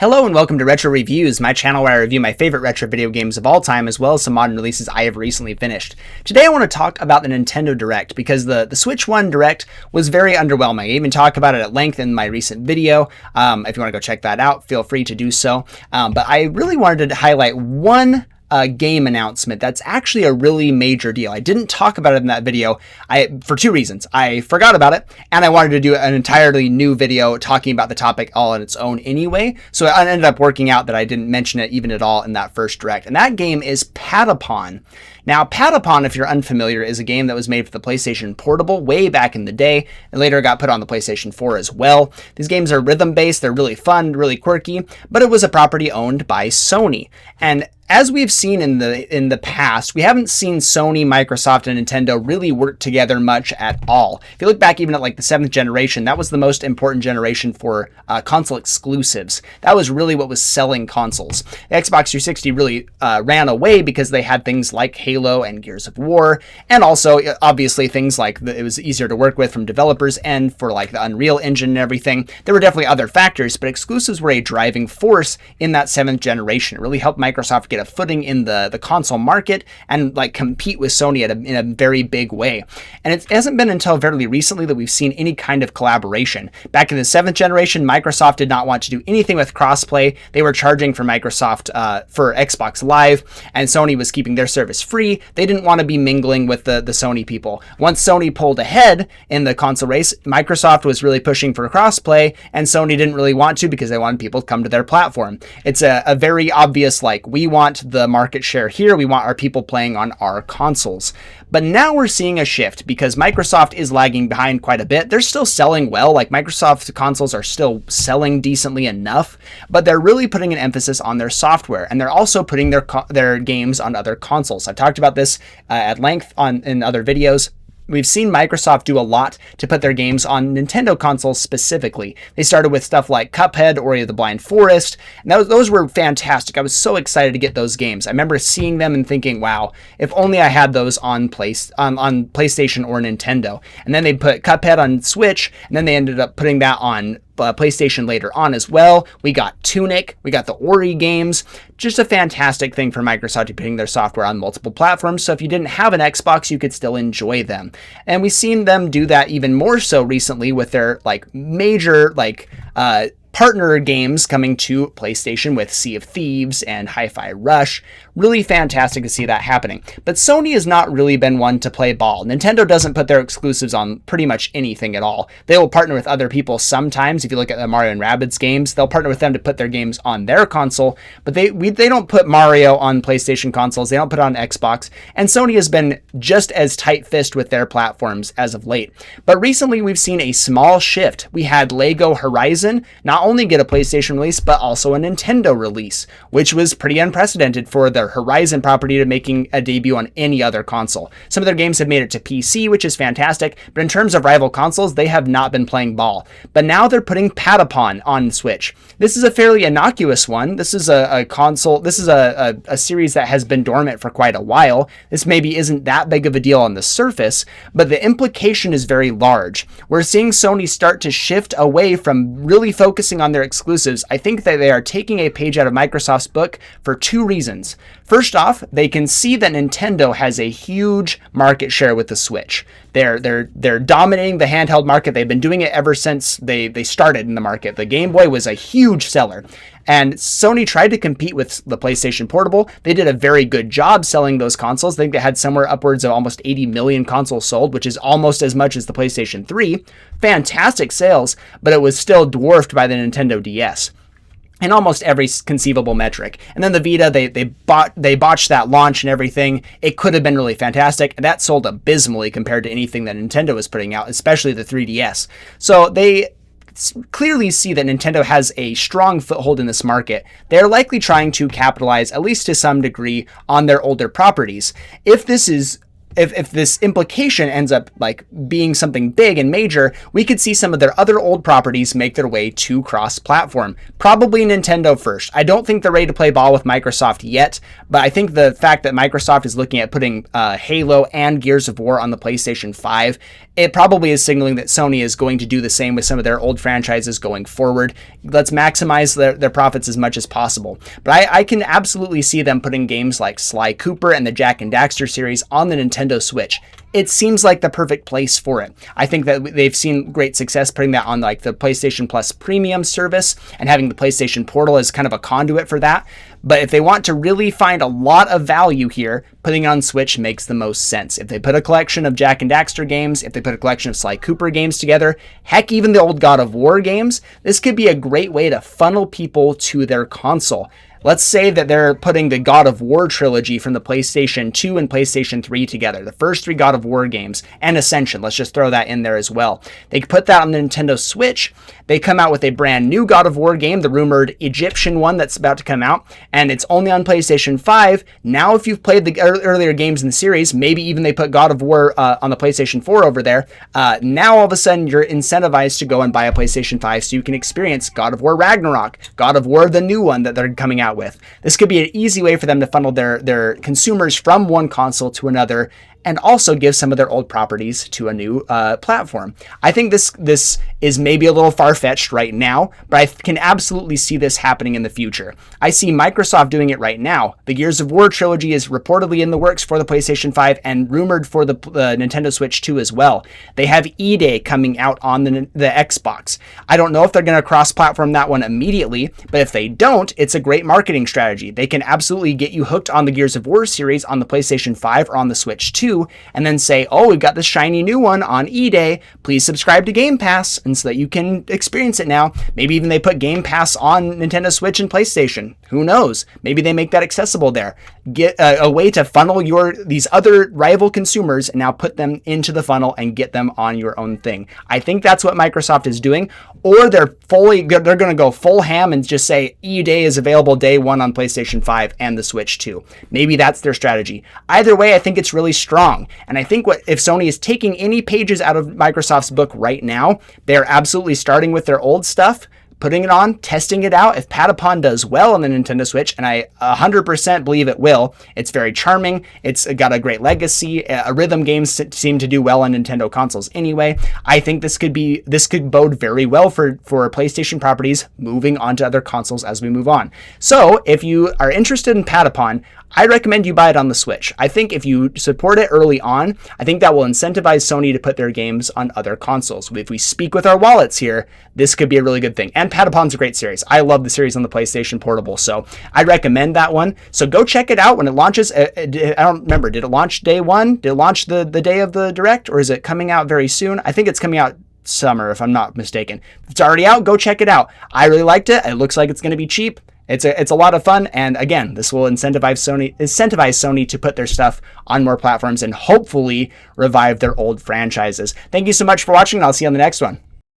Hello and welcome to Retro Reviews, my channel where I review my favorite retro video games of all time as well as some modern releases I have recently finished. Today I want to talk about the Nintendo Direct because the Switch 1 Direct was very underwhelming. I even talked about it at length in my recent video. If you want to go check that out, feel free to do so. But I really wanted to highlight one game announcement that's actually a really major deal. I didn't talk about it in that video for two reasons. I forgot about it, and I wanted to do an entirely new video talking about the topic all on its own anyway, so it ended up working out that I didn't mention it even at all in that first Direct, and that game is Patapon. Now, Patapon, if you're unfamiliar, is a game that was made for the PlayStation Portable way back in the day, and later got put on the PlayStation 4 as well. These games are rhythm-based, they're really fun, really quirky, but it was a property owned by Sony. And as we've seen in the past, we haven't seen Sony, Microsoft, and Nintendo really work together much at all. If you look back even at like the 7th generation, that was the most important generation for console exclusives. That was really what was selling consoles. The Xbox 360 really ran away because they had things like Halo and Gears of War, and also obviously things like it was easier to work with from developers and for like the Unreal Engine and everything. There were definitely other factors, but exclusives were a driving force in that 7th generation. It really helped Microsoft get a footing in the console market and like compete with Sony in a very big way. And it hasn't been until fairly recently that we've seen any kind of collaboration. Back in the 7th generation, Microsoft did not want to do anything with crossplay. They were charging for Microsoft for Xbox Live, and Sony was keeping their service free. They didn't want to be mingling with the Sony people. Once Sony pulled ahead in the console race, Microsoft was really pushing for crossplay, and Sony didn't really want to because they wanted people to come to their platform. It's a very obvious, like, we want the market share here, we want our people playing on our consoles. But now we're seeing a shift because Microsoft is lagging behind quite a bit. They're still selling well, like Microsoft consoles are still selling decently enough, but they're really putting an emphasis on their software, and they're also putting their games on other consoles. I've talked about this at length in other videos. We've seen Microsoft do a lot to put their games on Nintendo consoles specifically. They started with stuff like Cuphead, Ori of the Blind Forest, and those were fantastic. I was so excited to get those games. I remember seeing them and thinking, wow, if only I had those on PlayStation or Nintendo. And then they put Cuphead on Switch, and then they ended up putting that on PlayStation later on as well. We got Tunic, we got the Ori games. Just a fantastic thing for Microsoft to putting their software on multiple platforms, so if you didn't have an Xbox, you could still enjoy them. And we've seen them do that even more so recently with their like major partner games coming to PlayStation with Sea of Thieves and Hi-Fi Rush. Really fantastic to see that happening. But Sony has not really been one to play ball. Nintendo doesn't put their exclusives on pretty much anything at all. They will partner with other people sometimes. If you look at the Mario and Rabbids games, they'll partner with them to put their games on their console, but they don't put Mario on PlayStation consoles. They don't put it on Xbox. And Sony has been just as tight-fisted with their platforms as of late. But recently we've seen a small shift. We had Lego Horizon not only get a PlayStation release, but also a Nintendo release, which was pretty unprecedented for their Horizon property to making a debut on any other console. Some of their games have made it to PC, which is fantastic, but in terms of rival consoles, they have not been playing ball. But now they're putting Patapon on Switch. This is a fairly innocuous one. This is a console, this is a series that has been dormant for quite a while. This maybe isn't that big of a deal on the surface, but the implication is very large. We're seeing Sony start to shift away from really focusing on their exclusives. I think that they are taking a page out of Microsoft's book for two reasons. First off, they can see that Nintendo has a huge market share with the Switch. They're dominating the handheld market. They've been doing it ever since they started in the market. The Game Boy was a huge seller. And Sony tried to compete with the PlayStation Portable. They did a very good job selling those consoles. I think they had somewhere upwards of almost 80 million consoles sold, which is almost as much as the PlayStation 3. Fantastic sales, but it was still dwarfed by the Nintendo DS in almost every conceivable metric. And then the Vita, they botched that launch and everything. It could have been really fantastic, and that sold abysmally compared to anything that Nintendo was putting out, especially the 3DS. So they clearly see that Nintendo has a strong foothold in this market. They're likely trying to capitalize, at least to some degree, on their older properties. If this is if this implication ends up like being something big and major, we could see some of their other old properties make their way to cross-platform. Probably Nintendo first. I don't think they're ready to play ball with Microsoft yet, but I think the fact that Microsoft is looking at putting Halo and Gears of War on the PlayStation 5, it probably is signaling that Sony is going to do the same with some of their old franchises going forward. Let's maximize their profits as much as possible. But I can absolutely see them putting games like Sly Cooper and the Jak and Daxter series on the Nintendo Switch. It seems like the perfect place for it. I think that they've seen great success putting that on like the PlayStation Plus Premium service and having the PlayStation Portal as kind of a conduit for that. But if they want to really find a lot of value here, putting it on Switch makes the most sense. If they put a collection of Jak and Daxter games, if they put a collection of Sly Cooper games together, heck, even the old God of War games, this could be a great way to funnel people to their console. Let's say that they're putting the God of War trilogy from the PlayStation 2 and PlayStation 3 together, the first 3 God of War games, and Ascension. Let's just throw that in there as well. They put that on the Nintendo Switch. They come out with a brand new God of War game, the rumored Egyptian one that's about to come out, and it's only on PlayStation 5. Now, if you've played the earlier games in the series, maybe even they put God of War on the PlayStation 4 over there, now all of a sudden you're incentivized to go and buy a PlayStation 5 so you can experience God of War Ragnarok, God of War, the new one that they're coming out with. This could be an easy way for them to funnel their consumers from one console to another, and also give some of their old properties to a new platform. I think this is maybe a little far-fetched right now, but I can absolutely see this happening in the future. I see Microsoft doing it right now. The Gears of War trilogy is reportedly in the works for the PlayStation 5 and rumored for the Nintendo Switch 2 as well. They have E-Day coming out on the Xbox. I don't know if they're going to cross-platform that one immediately, but if they don't, it's a great marketing strategy. They can absolutely get you hooked on the Gears of War series on the PlayStation 5 or on the Switch 2, and then say, oh, we've got this shiny new one on E-Day. Please subscribe to Game Pass, and so that you can experience it now. Maybe even they put Game Pass on Nintendo Switch and PlayStation. Who knows? Maybe they make that accessible there. Get a way to funnel these other rival consumers and now put them into the funnel and get them on your own thing. I think that's what Microsoft is doing. Or they're going to go full ham and just say E-Day is available day one on PlayStation 5 and the Switch 2. Maybe that's their strategy. Either way, I think it's really strong. And I think if Sony is taking any pages out of Microsoft's book right now, they're absolutely starting with their old stuff, putting it on, testing it out. If Patapon does well on the Nintendo Switch, and I 100% believe it will, it's very charming, it's got a great legacy, rhythm games seem to do well on Nintendo consoles anyway. I think this could bode very well for PlayStation properties moving on to other consoles as we move on. So if you are interested in Patapon, I recommend you buy it on the Switch. I think if you support it early on, I think that will incentivize Sony to put their games on other consoles. If we speak with our wallets here, this could be a really good thing. And Patapon's a great series. I love the series on the PlayStation Portable, so I recommend that one. So go check it out when it launches. I don't remember, did it launch day one? Did it launch the day of the Direct, or is it coming out very soon? I think it's coming out summer, if I'm not mistaken. If it's already out, go check it out. I really liked it. It looks like it's going to be cheap. It's a lot of fun, and again, this will incentivize Sony to put their stuff on more platforms and hopefully revive their old franchises. Thank you so much for watching, and I'll see you on the next one.